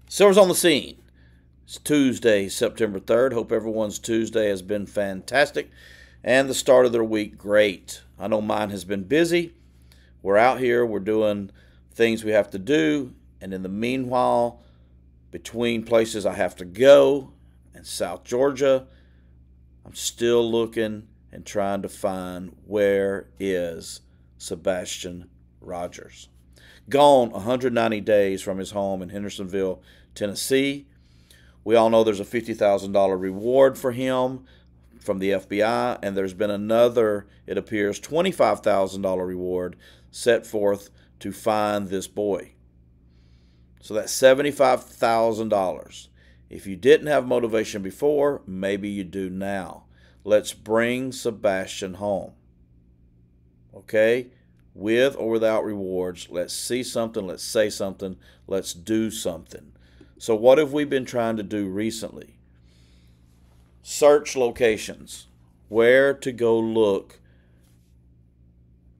Silver's on the scene. It's Tuesday, September 3rd. Hope everyone's Tuesday has been fantastic and the start of their week great. I know mine has been busy. We're out here. We're doing things we have to do. And in the meanwhile, between places I have to go in South Georgia, I'm still looking and trying to find where is Sebastian Rogers. Gone 190 days from his home in Hendersonville, Tennessee. We all know there's a $50,000 reward for him from the FBI, and there's been another, it appears, $25,000 reward set forth to find this boy. So that's $75,000. If you didn't have motivation before, maybe you do now. Let's bring Sebastian home. Okay? With or without rewards, let's see something, let's say something, let's do something. So what have we been trying to do recently? Search locations. Where to go look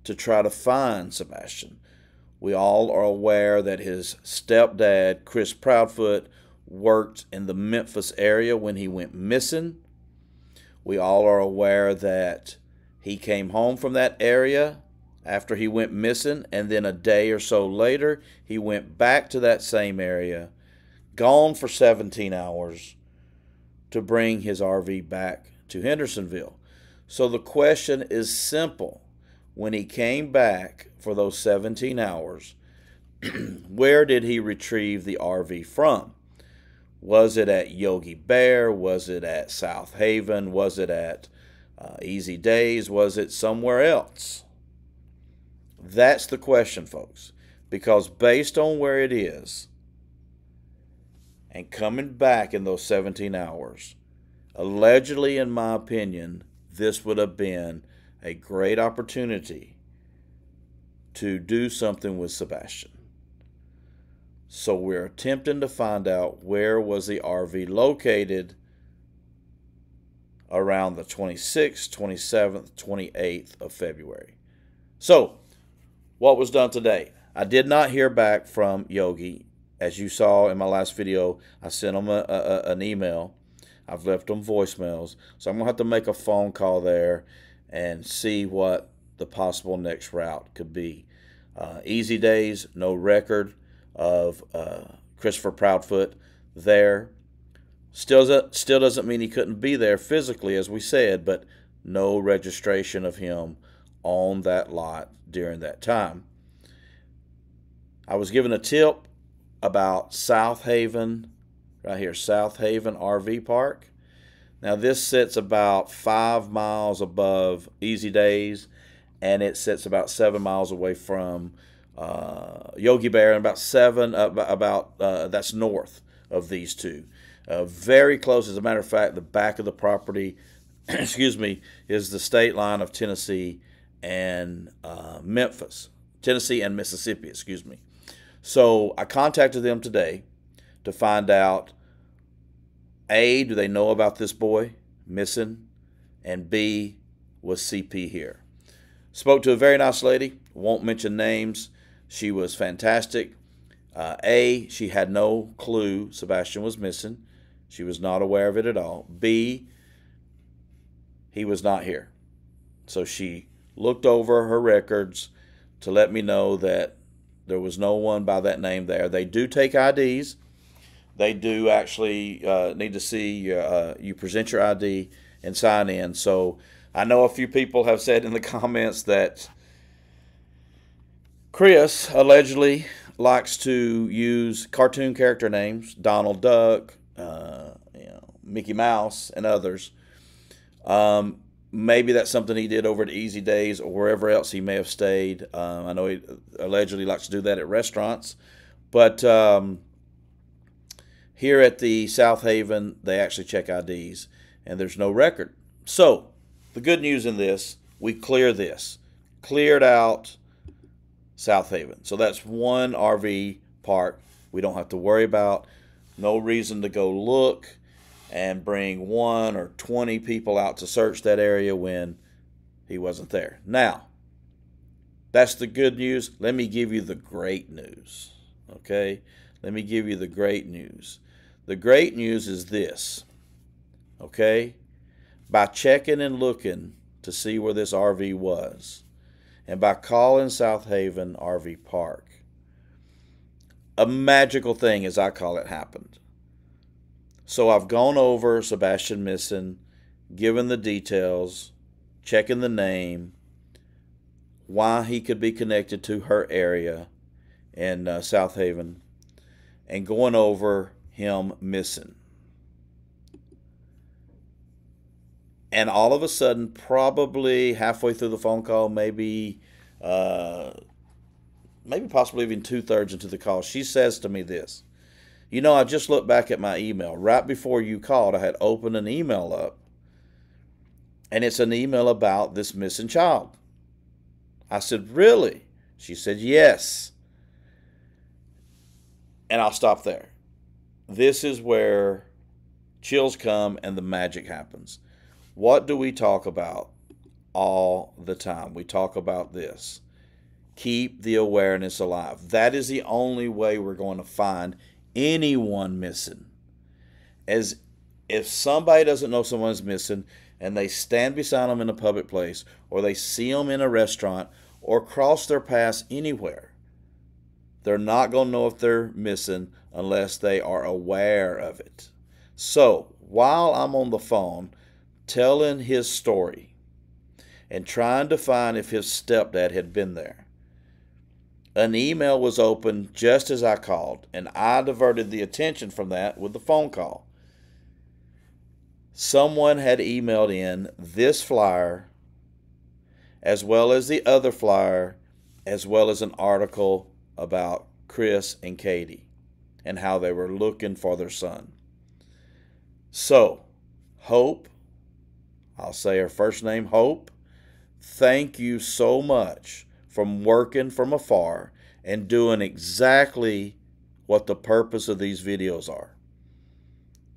to try to find Sebastian. We all are aware that his stepdad, Chris Proudfoot, worked in the Memphis area when he went missing. We all are aware that he came home from that area after he went missing, and then a day or so later, he went back to that same area, gone for 17 hours to bring his RV back to Hendersonville. So the question is simple. When he came back for those 17 hours, where did he retrieve the RV from? Was it at Yogi Bear? Was it at Southaven? Was it at Easy Days? Was it somewhere else? That's the question, folks. Because based on where it is and coming back in those 17 hours, allegedly, in my opinion, this would have been a great opportunity to do something with Sebastian. So we're attempting to find out where was the RV located around the 26th, 27th, 28th of February. So what was done today? I did not hear back from Yogi. As you saw in my last video, I sent him an email. I've left him voicemails. So I'm going to have to make a phone call there and see what the possible next route could be. Easy Days, no record of Christopher Proudfoot there. Still doesn't mean he couldn't be there physically, as we said, but no registration of him on that lot during that time. I was given a tip about Southaven, right here, Southaven RV Park. Now this sits about 5 miles above Easy Days, and it sits about 7 miles away from Yogi Bear, and about that's north of these two. Very close. As a matter of fact, the back of the property, excuse me, is the state line of Tennessee and Memphis, Tennessee and Mississippi, excuse me. So I contacted them today to find out, A, do they know about this boy missing, and B, was CP here? Spoke to a very nice lady, won't mention names. She was fantastic. A, she had no clue Sebastian was missing. She was not aware of it at all. B, he was not here. So she looked over her records to let me know that there was no one by that name there. They do take IDs. They do actually need to see you present your ID and sign in. So I know a few people have said in the comments that Chris allegedly likes to use cartoon character names, Donald Duck, Mickey Mouse, and others. Maybe that's something he did over at Easy Days or wherever else he may have stayed. I know he allegedly likes to do that at restaurants. But here at the Southaven, they actually check IDs, and there's no record. So the good news in this, we cleared out Southaven. So that's one RV park we don't have to worry about. No reason to go look and bring 1 or 20 people out to search that area when he wasn't there. Now, that's the good news. Let me give you the great news. Okay? let me give you the great news. The great news is this, okay? By checking and looking to see where this RV was, and by calling Southaven RV Park, a magical thing, as I call it, happened. So I've gone over Sebastian missing, given the details, checking the name, why he could be connected to her area in Southaven, and going over him missing. And all of a sudden, probably halfway through the phone call, maybe possibly even 2/3 into the call, she says to me this, you know, I just looked back at my email. Right before you called, I had opened an email up, and it's an email about this missing child. I said, really? She said, yes. And I'll stop there. This is where chills come and the magic happens. What do we talk about all the time? We talk about this. Keep the awareness alive. That is the only way we're going to find anyone missing. As if somebody doesn't know someone's missing and they stand beside them in a public place, or they see them in a restaurant, or cross their paths anywhere, they're not going to know if they're missing unless they are aware of it. So while I'm on the phone telling his story and trying to find if his stepdad had been there, an email was opened just as I called, and I diverted the attention from that with the phone call. Someone had emailed in this flyer, as well as the other flyer, as well as an article about Chris and Katie and how they were looking for their son. So, Hope, I'll say her first name, Hope, thank you so much for working from afar and doing exactly what the purpose of these videos are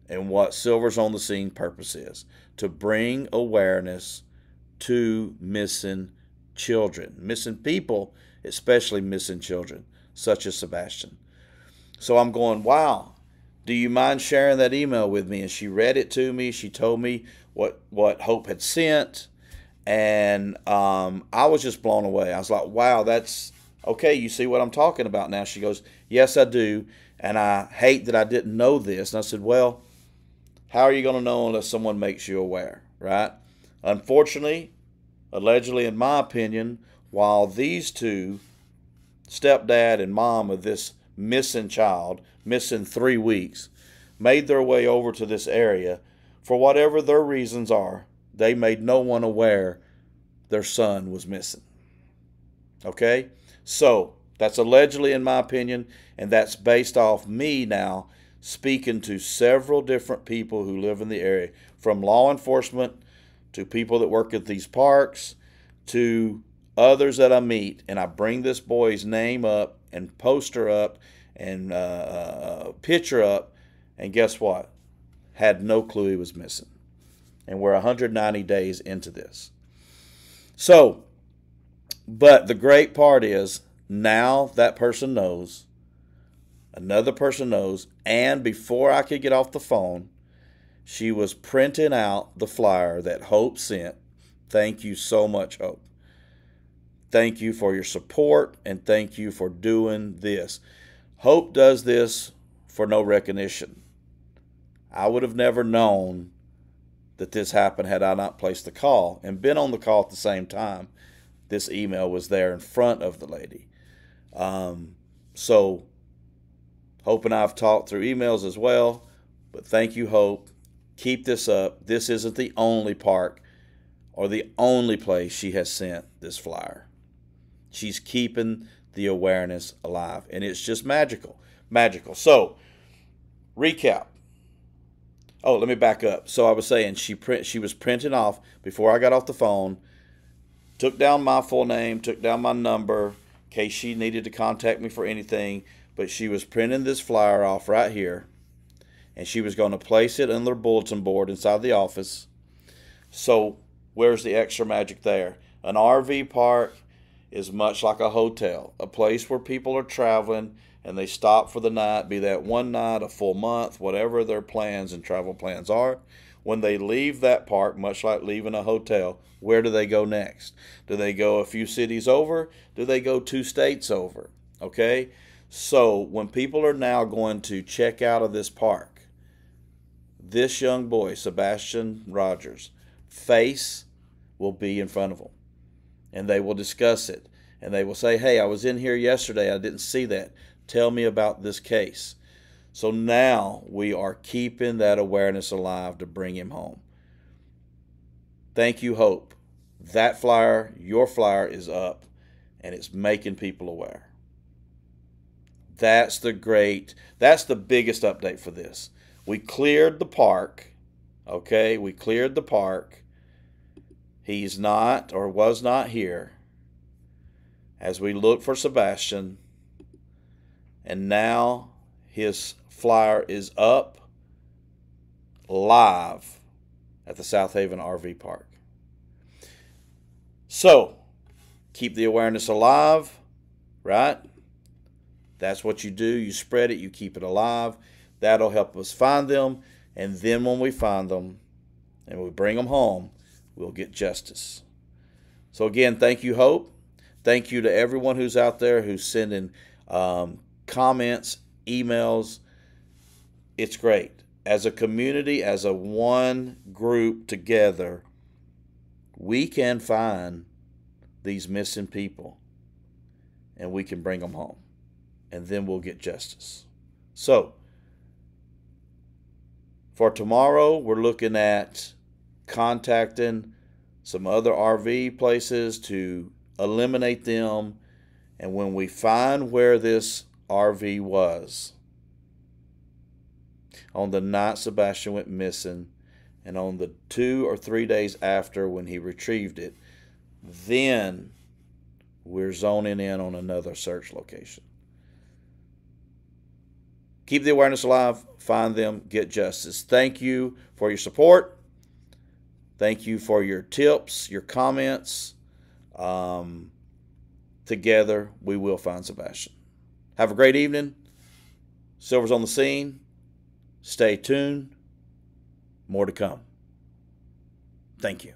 and what Silver's on the Scene purpose is, to bring awareness to missing children, missing people, especially missing children, such as Sebastian. So I'm going, wow, do you mind sharing that email with me? And she read it to me. She told me what Hope had sent. And I was just blown away. I was like, wow, that's okay. You see what I'm talking about now? She goes, yes, I do. And I hate that I didn't know this. And I said, well, how are you going to know unless someone makes you aware, right? Unfortunately, allegedly, in my opinion, while these two, stepdad and mom of this missing child, missing 3 weeks, made their way over to this area, for whatever their reasons are, they made no one aware their son was missing. Okay? So, that's allegedly in my opinion, and that's based off me now speaking to several different people who live in the area, from law enforcement to people that work at these parks to others that I meet, and I bring this boy's name up and poster up and picture up, and guess what? Had no clue he was missing. And we're 190 days into this. So, but the great part is now that person knows, another person knows, and before I could get off the phone, she was printing out the flyer that Hope sent. Thank you so much, Hope. Thank you for your support, and thank you for doing this. Hope does this for no recognition. I would have never known that this happened had I not placed the call and been on the call at the same time. This email was there in front of the lady. So Hope and I have talked through emails as well, but thank you, Hope. Keep this up. This isn't the only park or the only place she has sent this flyer. She's keeping the awareness alive, and it's just magical. Magical. So, recap. Oh, let me back up. So I was saying she was printing off, before I got off the phone, took down my full name, took down my number, in case she needed to contact me for anything, but she was printing this flyer off right here, and she was going to place it on their bulletin board inside the office. So where's the extra magic there? An RV park is much like a hotel, a place where people are traveling and they stop for the night, be that one night, a full month, whatever their plans and travel plans are. When they leave that park, much like leaving a hotel, where do they go next? Do they go a few cities over? Do they go 2 states over? Okay? So when people are now going to check out of this park, this young boy, Sebastian Rogers, face will be in front of them. And they will discuss it. And they will say, hey, I was in here yesterday. I didn't see that. Tell me about this case. So now we are keeping that awareness alive to bring him home. Thank you, Hope. That flyer, your flyer, is up, and it's making people aware. That's the biggest update for this. We cleared the park, okay? We cleared the park. He's not or was not here as we look for Sebastian, and now his flyer is up live at the Southaven RV Park. So, keep the awareness alive, right? That's what you do. You spread it, you keep it alive. That'll help us find them, and then when we find them and we bring them home, we'll get justice. So again, thank you, Hope. Thank you to everyone who's out there who's sending comments, emails. It's great. As a community, as a one group together, we can find these missing people and we can bring them home, and then we'll get justice. So for tomorrow, we're looking at contacting some other RV places to eliminate them, and when we find where this RV was on the night Sebastian went missing and on the 2 or 3 days after when he retrieved it, then we're zoning in on another search location. Keep the awareness alive, find them, get justice. Thank you for your support. Thank you for your tips, your comments. Together, we will find Sebastian. Have a great evening. Silver's on the scene. Stay tuned. More to come. Thank you.